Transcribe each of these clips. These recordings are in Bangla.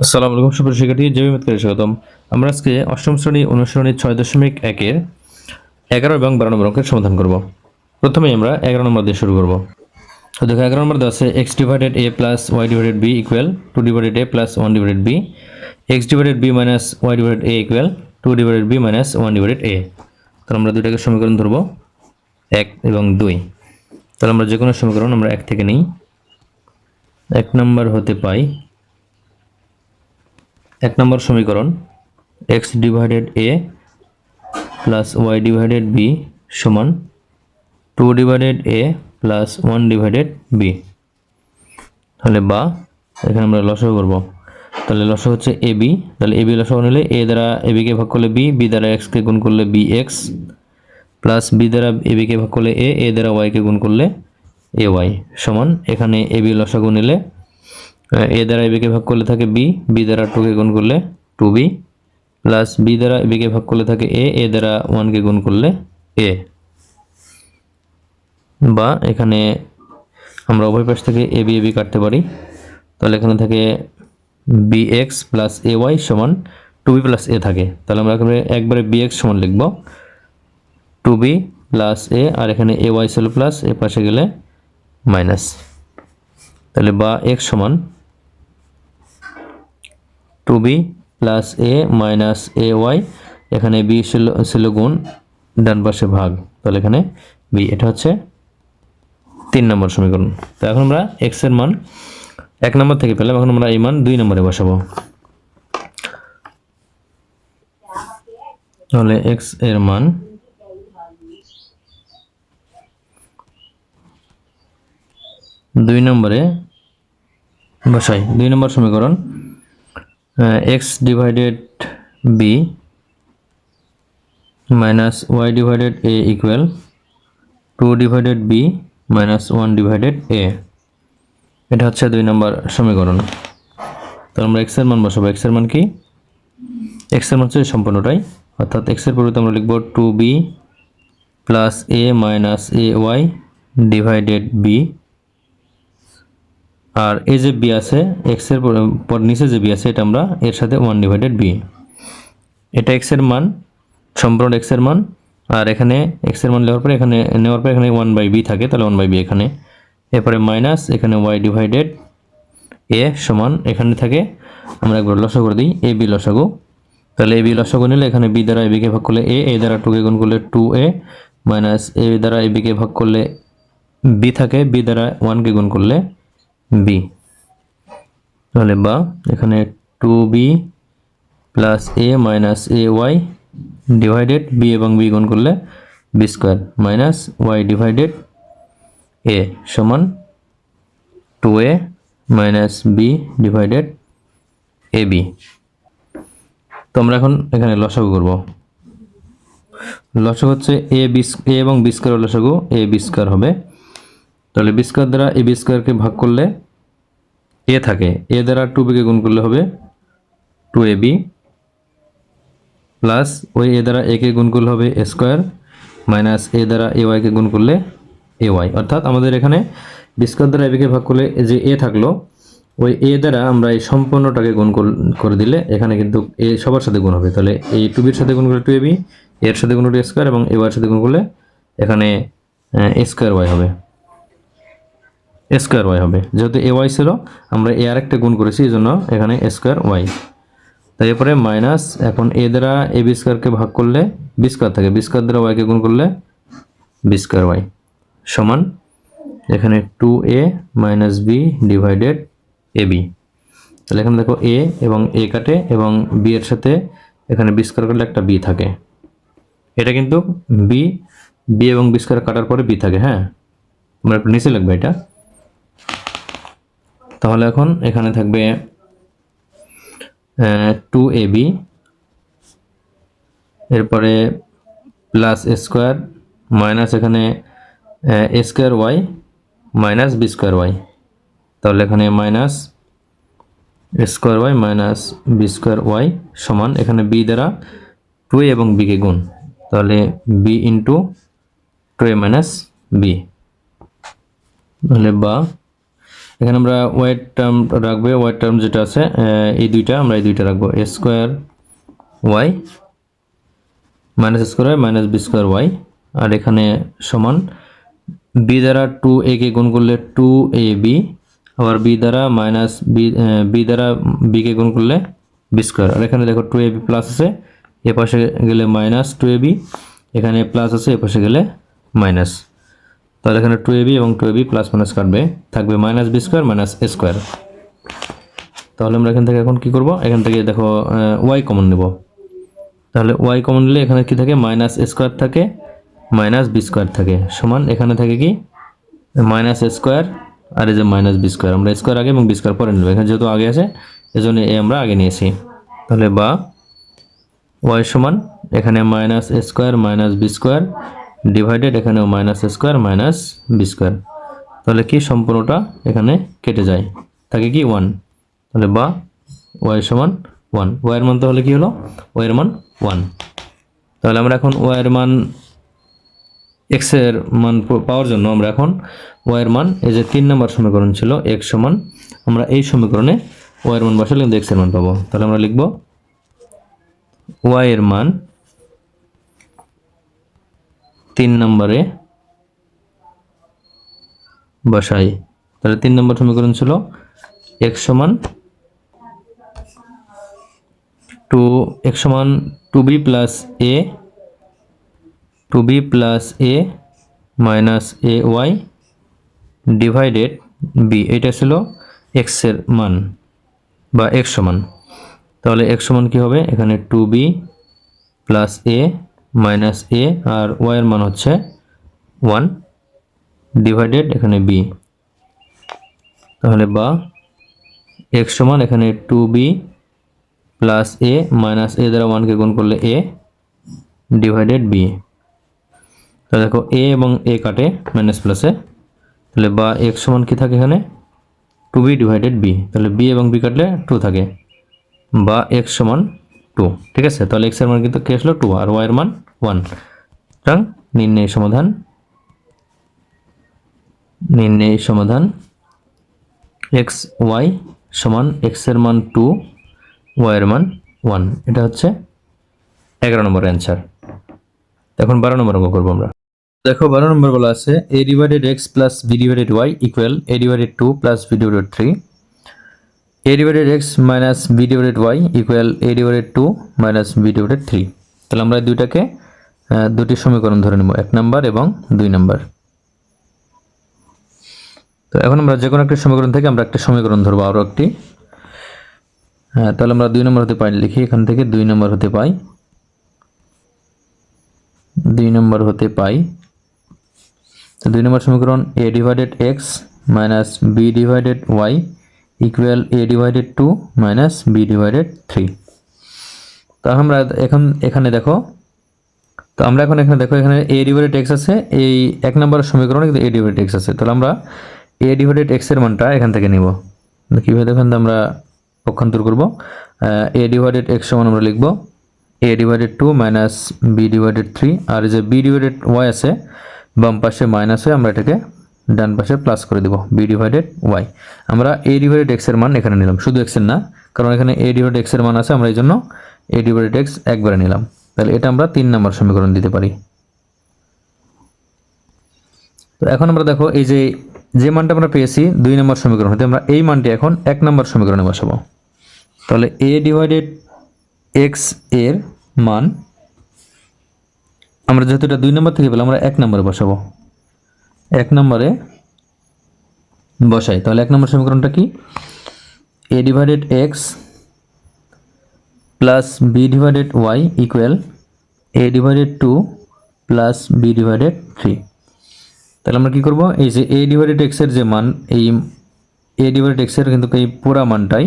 আসসালামু আলাইকুম সুপ্রিয় শিক্ষার্থী, জেবি ম্যাথকে স্বাগতম। আমরা আজকে অষ্টম শ্রেণী অনুসরণীর 6.1-এর 11 এবং 12 নম্বর অঙ্কের সমাধান করব। প্রথমে আমরা 11 নম্বর দিয়ে শুরু করব। তো দেখো 11 নম্বর দেওয়া আছে x divided a plus y divided b equal 2 divided a plus 1 divided b, x divided b minus y divided a equal 2 divided b minus 1 divided a। তাহলে আমরা দুইটাকে সমীকরণ ধরব 1 এবং 2। তাহলে আমরা যে কোনো সমীকরণ আমরা 1 থেকে নিই। 1 নম্বর হতে পাই 1 নম্বর সমীকরণ x divided a plus y divided b সমান 2 divided a plus 1 divided b। তাহলে বা এখানে আমরা লসাগু করব। তাহলে লসাগু হচ্ছে ab, তাহলে ab লসাগু নিলে a দ্বারা ab কে ভাগ করলে b, b দ্বারা x কে গুণ করলে bx প্লাস b দ্বারা ab কে ভাগ করলে a দ্বারা y কে গুণ করলে ay সমান এখানে ab লসাগু নিলে a দ্বারা ab কে ভাগ করলে থাকে b, b দ্বারা 2 কে গুণ করলে 2b প্লাস b দ্বারা ab কে ভাগ করলে থাকে a দ্বারা 1 কে গুণ করলে a। বা এখানে আমরা উভয় পাশ থেকে ab কাটতে পারি। তাহলে এখানে থাকে bx প্লাস ay সমান 2b প্লাস a থাকে। তাহলে আমরা এখানে একবারে bx সমান লিখব 2b প্লাস a, আর এখানে ay ছিল প্লাস, এ পাশে গেলে মাইনাস। তাহলে বা x সমান 2b plus a minus ay, এখানে b ছিল গুণ, ডান পাশে ভাগ, তাহলে এখানে b। এটা হচ্ছে 3 নম্বর সমীকরণ। তো এখন আমরা x এর মান 1 নম্বর থেকে পেলাম, এখন আমরা এই মান 2 নম্বরে বসাবো। তাহলে x এর মান 2 নম্বরে বসাই। 2 নম্বর সমীকরণ x divided b minus y divided a equal 2 divided b minus 1 divided a। এটা হচ্ছে 2 নম্বর সমীকরণ। তো আমরা x এর মান বসাবো। x এর মান কি? x এর মান হচ্ছে সম্পূর্ণটাই, অর্থাৎ x এর পরিবর্তে আমরা লিখব 2b plus a minus ay divided b, আর এই যে b আছে x এর পর নিচে যে b আছে এটা আমরা এর সাথে 1 ডিভাইডেড b। এটা x এর মান, সম্পূর্ণ x এর মান, আর এখানে x এর মান নেওয়ার পরে এখানে 1/b থাকে, তাহলে 1/b এখানে, এরপরে মাইনাস এখানে y ডিভাইডেড a সমান এখানে থাকে, আমরা একবার লসাগু করে দিই ab লসাগু। তাহলে ab লসাগু নিলে এখানে b দ্বারা ab কে ভাগ করলে a দ্বারা 2 কে গুণ করলে 2a মাইনাস a দ্বারা ab কে ভাগ করলে b থাকে, b দ্বারা 1 কে গুণ করলে b। তাহলে বা এখানে 2b plus a minus ay divided b এবং b গুণ করলে b square minus y divided a সমান 2a minus b divided ab। তো আমরা এখন এখানে লসাগু করব। লসাগু হচ্ছে a এবং b স্কয়ার লসাগু a b স্কয়ার হবে। তাহলে b স্কয়ার দ্বারা a b স্কয়ারকে ভাগ করলে a থাকে, a দ্বারা 2b কে গুণ করলে হবে 2ab প্লাস ওই a দ্বারা a কে গুণ করলে হবে a স্কয়ার মাইনাস a দ্বারা ay কে গুণ করলে ay। অর্থাৎ আমাদের এখানে b স্কয়ার দ্বারা ab কে ভাগ করলে যে a থাকলো, ওই a দ্বারা আমরা এই সম্পূর্ণটাকে গুণ করে দিলে এখানে কিন্তু a সবার সাথে গুণ হবে। তাহলে এই 2b এর সাথে গুণ করলে 2ab, এর সাথে গুণ করলে a স্কয়ার এবং ay এর সাথে গুণ করলে এখানে a স্কয়ার y হবে, a স্কয়ার y হবে। যেহেতু ay ছিল আমরা a আরেকটা গুণ করেছি, এজন্য এখানে a স্কয়ার y। তাই এরপরে মাইনাস এখন a দ্বারা a b স্কয়ারকে ভাগ করলে b স্কয়ার থাকে, b স্কয়ার দ্বারা y কে গুণ করলে b স্কয়ার y সমান এখানে 2a minus b divided ab। তাহলে এখানে দেখো a এবং a কাটে এবং b এর সাথে এখানে b স্কয়ার করলে একটা b থাকে, এটা কিন্তু b এবং b স্কয়ার কাটার পরে b থাকে। হ্যাঁ, আমরা একটু নিচে লিখবো এটা। তাহলে এখন এখানে থাকবে 2ab, এরপরে প্লাস a স্কয়ার মাইনাস এখানে a square y minus b square y। তাহলে এখানে minus a square y minus b square y সমান এখানে b দ্বারা 2a এবং b কে গুণ, তাহলে b into 2a minus b। তাহলে বা এখানে আমরা ওয়াইয়ের টার্ম রাখবে, ওয়াইয়ের টার্ম যেটা আছে এই দুইটা আমরা এই দুইটা রাখবো, A square Y minus square Y minus B square Y, আর এখানে সমান বি দ্বারা 2a কে গুণ করলে 2ab, আবার বি দ্বারা মাইনাস বি দ্বারা বি কে গুণ করলে বি স্কোয়ার, আর এখানে দেখো 2ab প্লাস আছে, এ পাশে গেলে মাইনাস 2ab, এখানে প্লাস আছে, এ পাশে গেলে মাইনাস, তাহলে এখানে 2ab এবং 2ab প্লাস মাইনাস কাটবে, থাকবে minus B square minus A square. তাহলে আমরা এখান থেকে এখন কি করব, এখান থেকে দেখো ওয়াই কমন নেব, তাহলে ওয়াই কমন নিলে এখানে কি থাকে, মাইনাস এ স্কোয়ার থাকে মাইনাস বি স্কোয়ার থাকে, সমান এখানে থাকে কি মাইনাস এ স্কোয়ার আর এই যে মাইনাস বি স্কোয়ার, আমরা স্কোয়ার আগে এবং বি স্কোয়ার পরে নেব, এখানে যেহেতু আগে আছে এজন্য এ আমরা আগে নিয়েছি। তাহলে বা ওয়াই সমান এখানে minus A square minus B square divided এখানেও minus A square minus B square, তাহলে কি সম্পূর্ণটা এখানে কেটে যায়, থাকে কি 1, তাহলে বা ওয়াই সমান 1, ওয়াইয়ের মান তাহলে কি হলো, ওয়াইয়ের মান 1। তাহলে আমরা এখন ওয়াইয়ের মান এক্স এর মান পাওয়ার জন্য আমরা এখন ওয়াইয়ের মান, এই যে 3 নম্বর সমীকরণ ছিল এক্স সমান, আমরা এই সমীকরণে ওয়াইয়ের মান বসালে কিন্তু এক্স এর মান পাবো, তাহলে আমরা লিখব ওয়াইয়ের মান 3 নম্বরে বসাই, তাহলে 3 নম্বর সমীকরণ ছিল এক্স সমান 2b plus a minus a y divided b, এটা ছিল এক্স এর মান বা এক্স সমান, তাহলে এক্স সমান কি হবে, এখানে 2b plus a minus a আর ওয়াই এর মান হচ্ছে 1 ডিভাইডেড এখানে b, তাহলে বা এক্স সমান এখানে 2b plus a minus a দ্বারা 1 কে গুণ করলে a ডিভাইডেড b, তো দেখো a এবং a কাটে মাইনাস প্লাসে, তাহলে বা x সমান কি থাকে এখানে 2b ডিভাইডেড b, তাহলে b এবং b কাটলে 2 থাকে, বা x সমান 2, ঠিক আছে। তাহলে x এর মান কিন্তু কি আসলো 2 আর y এর মান 1, সুতরাং নির্ণয় সমাধান x y সমান x এর মান 2 y এর মান 1, এটা হচ্ছে 11 নম্বর অ্যান্সার। এখন 12 নম্বর অঙ্ক করবো আমরা। দেখো 12 নম্বর বলা আছে a divided x plus b divided y equal a divided 2 plus b divided 3, a divided x minus b divided y equal a divided 2 minus b divided 3। তাহলে আমরা দুইটাকে দুটি সমীকরণ ধরে নেব, 1 নম্বর এবং 2 নম্বর। তো এখন আমরা যে কোনো একটা সমীকরণ থেকে আমরা একটা সমীকরণ ধরবো, আরও একটি, তাহলে আমরা 2 নম্বর হতে পাই, লিখি এখান থেকে 2 নম্বর হতে পাই, 2 নম্বর হতে পাই, তো 2 নম্বর সমীকরণ a divided x minus b divided y equal a divided 2 minus b divided 3। তো আমরা এখন এখানে দেখো, তো আমরা এখন এখানে দেখো এখানে a ডিভাইডেড x আছে, এই 1 নম্বর সমীকরণে কিন্তু a ডিভাইডেড x আছে, তাহলে আমরা a ডিভাইডেড x এর মানটা এখান থেকে নিব, কিভাবে এখান থেকে আমরা পক্ষান্তর করব, a ডিভাইডেড x সমান আমরা লিখব a divided 2 minus b divided 3, আর যে b ডিভাইডেড y আছে বাম পাশে মাইনাস হয়ে আমরা এটাকে ডান পাশে প্লাস করে দেব, b ডিভাইডেড y। আমরা a ডিভাইডেড x এর মান এখানে নিলাম, শুধু x এর না, কারণ এখানে a ডিভাইডেড x এর মান আছে, আমরা এই জন্য a ডিভাইডেড x একবারে নিলাম, তাহলে এটা আমরা 3 নম্বর সমীকরণ দিতে পারি। তো এখন আমরা দেখো এই যে মানটা আমরা পেয়েছি 2 নম্বর সমীকরণ হতে, আমরা এই মানটি এখন 1 নম্বর সমীকরণে বসাবো, তাহলে a ডিভাইডেড x এর মান আমরা যেহেতু এটা 2 নম্বর থেকে পেলাম, আমরা 1 নম্বরে বসাবো, 1 নম্বরে বসাই, তাহলে 1 নম্বর সমীকরণটা কি, a divided x plus b divided y equal a divided 2 plus b divided 3। তাহলে আমরা কি করব, এই যে a ডিভাইডেড x এর যে মান, এই a ডিভাইডেড x এর কিন্তু এই পুরো মানটাই,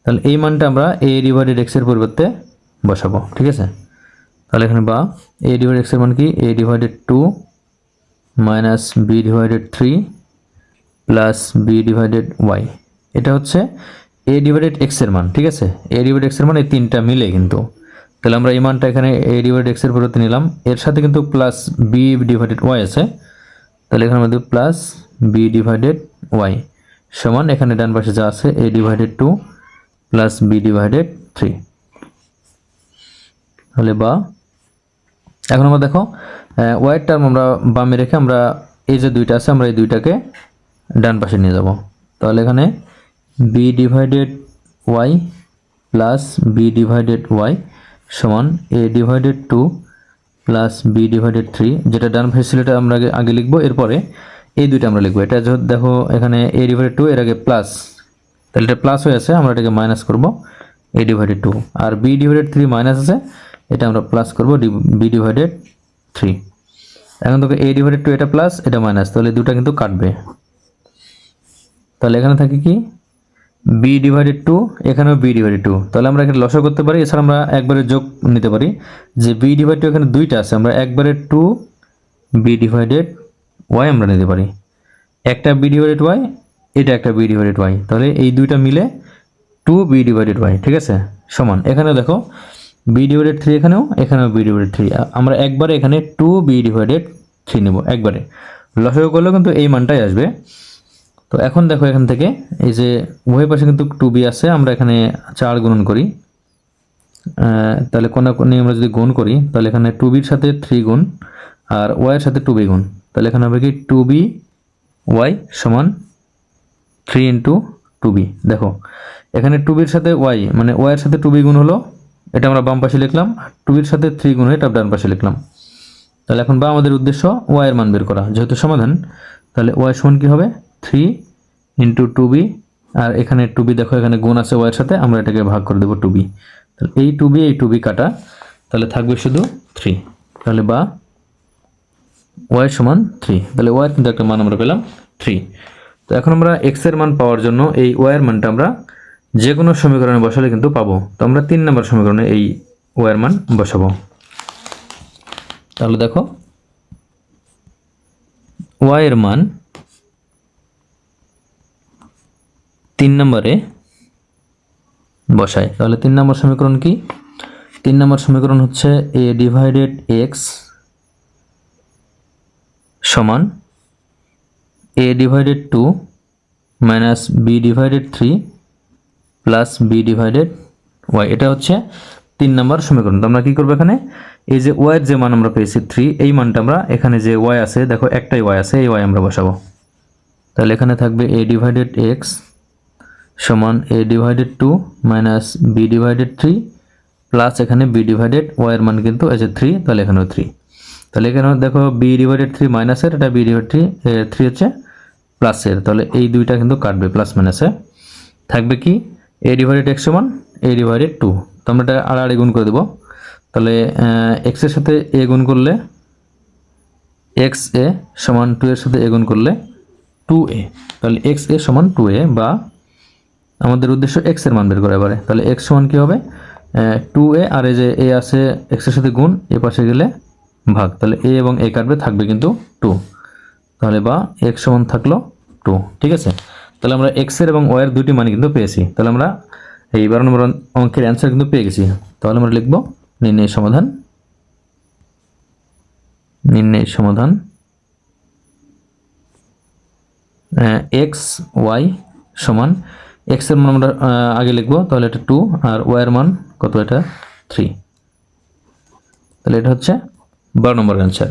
তাহলে এই মানটা আমরা a ডিভাইডেড x এর পরিবর্তে বসাবো, ঠিক আছে। তাহলে এখানে বা a ডিভাইডেড x এর মান কি, a divided 2 minus b divided 3 plus b divided y, এটা হচ্ছে a ডিভাইডেড x এর মান, ঠিক আছে। a ডিভাইডেড x এর মান এই তিনটা মিলে কিন্তু, তাহলে আমরা এই মানটা এখানে a ডিভাইডেড x এর পরিবর্তে নিলাম, এর সাথে কিন্তু প্লাস b ডিভাইডেড y আছে, তাহলে এখানে আমাদের প্লাস b ডিভাইডেড y সমান এখানে ডান পাশে যা আছে a divided 2 plus b divided 3। তাহলে বা এখন আমরা দেখো y এর টার্ম আমরা বামে রেখে আমরা এই যে দুইটা আছে আমরা এই দুইটাকে ডান পাশে নিয়ে যাব। তাহলে এখানে b divided y plus b divided y সমান a divided 2 plus b divided 3, যেটা ডান পাশে ছিল এটা আমরা আগে লিখবো, এরপরে এই দুইটা আমরা লিখবো। এটা দেখো এখানে a ডিভাইডেড 2 এর আগে প্লাস, তাহলে এটা প্লাস হয়ে আছে, আমরা এটাকে মাইনাস করব a ডিভাইডেড 2, আর b ডিভাইডেড 3 মাইনাস আছে, এটা আমরা প্লাস করব b ডিভাইডেড 3। এখন দেখো a ডিভাইডেড 2 এটা প্লাস এটা মাইনাস, তাহলে দুটো কিন্তু কাটবে। তাহলে এখানে থাকে কি b ডিভাইডেড 2, এখানেও b ডিভাইডেড 2, তাহলে আমরা এখানে লসাগু করতে পারি, এছাড়া আমরা একবারে যোগ নিতে পারি যে b ডিভাইডেড 2 এখানে দুইটা আছে, আমরা একবারে 2 b ডিভাইডেড y আমরা নিতে পারি। একটা b ডিভাইডেড y, এটা একটা b ডিভাইডেড y, তাহলে এই দুইটা মিলে 2b ডিভাইডেড y, ঠিক আছে, সমান এখানে দেখো b ডিভাইডেড 3, এখানেও b ডিভাইডেড 3, আমরা একবারে এখানে 2b ডিভাইডেড 3 নেব, একবারে লসাগু করলেও কিন্তু এই মানটাই আসবে। তো এখন দেখো এখান থেকে এই যে উভয় পাশে কিন্তু 2b আছে, আমরা এখানে 4 গুণন করি, তাহলে কোণে আমরা যদি গুণ করি তাহলে এখানে 2b এর সাথে 3 গুণ আর y এর সাথে 2b গুণ, তাহলে এখানে হবে কি 2b y সমান 3 ইন্টু 2b। দেখো এখানে 2b এর সাথে y মানে y এর সাথে 2b গুণ হলো, এটা আমরা বাম পাশে লিখলাম, আর 2b এর সাথে 3 গুণ হয়ে এটা ডান পাশে লিখলাম। তাহলে এখন বা আমাদের উদ্দেশ্য y এর মান বের করা, যেহেতু সমাধান, তাহলে y সমান কি হবে 3 ইন্টু 2b, আর এখানে 2b দেখো এখানে গুণ আছে y এর সাথে, আমরা এটাকে ভাগ করে দেব 2b, তাহলে এই 2b কাটা, তাহলে থাকবে শুধু 3। তাহলে বা y সমান 3, তাহলে y এর কিন্তু একটা মান আমরা পেলাম 3। তো এখন আমরা x এর মান পাওয়ার জন্য এই y এর মানটা আমরা যে কোনো সমীকরণে বসালে কিন্তু পাবো। তো আমরা 3 নম্বর সমীকরণে এই y এর মান বসাবো। তাহলে দেখো y এর মান 3 নম্বরে বসাই। তাহলে 3 নম্বর সমীকরণ কি? 3 নম্বর সমীকরণ হচ্ছে a ডিভাইডেড x সমান a divided 2 minus b divided 3 plus b divided y, এটা হচ্ছে 3 নম্বর সমীকরণ। তো আমরা কি করব, এখানে এই যে y এর যে মান আমরা পেয়েছি 3, এই মানটা আমরা এখানে যে y আছে দেখো একটাই y আছে, এই y আমরা বসাবো। তাহলে এখানে থাকবে a ডিভাইডেড x সমান a divided 2 minus b divided 3 plus এখানে b ডিভাইডেড y এর মান কিন্তু এই যে 3, তাহলে এখানেও 3। তাহলে এখানে দেখো b ডিভাইডেড 3 মাইনাসের, এটা b ডিভাইডেড 3 হচ্ছে প্লাসের, তাহলে এই দুইটা কিন্তু কাটবে প্লাস মাইনাসে, থাকবে কি a ডিভাইডেড x সমান a ডিভাইডেড 2। তো আমরা এটা আড়াআড়ি গুণ করে দেব। তাহলে x এর সাথে a গুণ করলে xa সমান 2 এর সাথে a গুণ করলে 2a, তাহলে xa সমান 2a, বা আমাদের উদ্দেশ্য x এর মান বের করা এবারে। তাহলে x সমান কি হবে 2a, আর এই যে a আছে x এর সাথে গুণ, এ পাশে গেলে ভাগ, তাহলে a এবং a কাটবে, থাকবে কিন্তু 2, তাহলে বা x সমান থাকলো 2, ঠিক আছে। তাহলে আমরা x এর এবং y এর দুটি মান কিন্তু পেয়েছি, তাহলে আমরা এই 12 নম্বর অঙ্কের অ্যান্সার কিন্তু পেয়ে গেছি। তাহলে আমরা লিখব নির্ণয় সমাধান, নির্ণয় সমাধান x y সমান x এর মান আমরা আগে লিখব, তাহলে এটা 2, আর y এর মান কত, এটা 3, তাহলে এটা হচ্ছে 12 নম্বর অ্যান্সার।